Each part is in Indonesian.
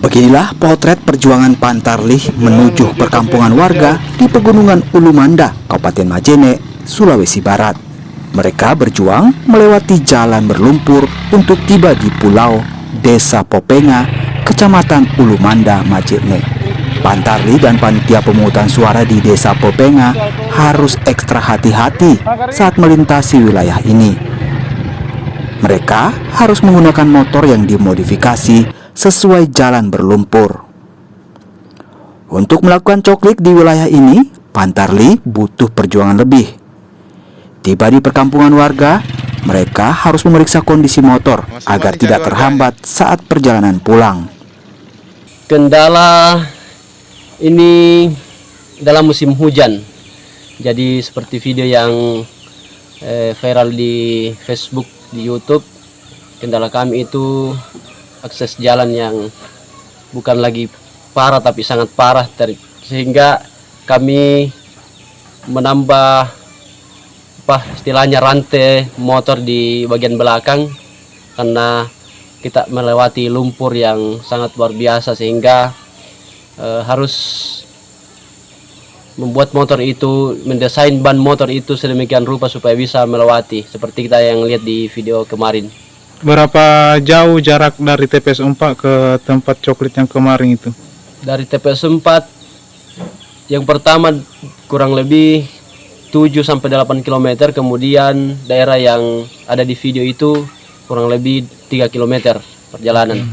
Beginilah potret perjuangan Pantarlih menuju perkampungan warga di Pegunungan Ulumanda, Kabupaten Majene, Sulawesi Barat. Mereka berjuang melewati jalan berlumpur untuk tiba di pulau Desa Popenga, Kecamatan Ulumanda, Majene. Pantarlih dan panitia pemungutan suara di Desa Popenga harus ekstra hati-hati saat melintasi wilayah ini. Mereka harus menggunakan motor yang dimodifikasi sesuai jalan berlumpur. Untuk melakukan coklik di wilayah ini, Pantarlih butuh perjuangan lebih. Tiba di perkampungan warga, mereka harus memeriksa kondisi motor agar tidak terhambat saat perjalanan pulang. Kendala ini dalam musim hujan. Jadi seperti video yang viral di Facebook, di YouTube, kendala kami itu akses jalan yang bukan lagi parah tapi sangat parah, sehingga kami menambah istilahnya rantai motor di bagian belakang karena kita melewati lumpur yang sangat luar biasa, sehingga harus membuat motor itu, mendesain ban motor itu sedemikian rupa supaya bisa melewati seperti kita yang lihat di video kemarin. Berapa jauh jarak dari TPS 4 ke tempat coklit yang kemarin itu? Dari TPS 4 yang pertama kurang lebih 7-8 km, kemudian daerah yang ada di video itu kurang lebih 3 km perjalanan.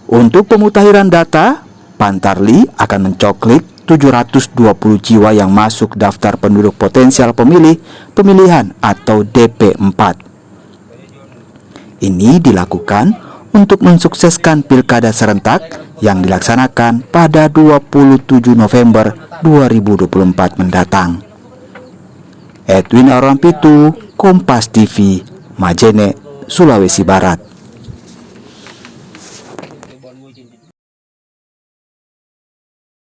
Untuk pemutahiran data, Pantarlih akan mencoklik 720 jiwa yang masuk daftar penduduk potensial pemilih pemilihan atau DP4. Ini dilakukan untuk mensukseskan pilkada serentak yang dilaksanakan pada 27 November 2024 mendatang. Edwin Arampitu, Kompas TV, Majene, Sulawesi Barat.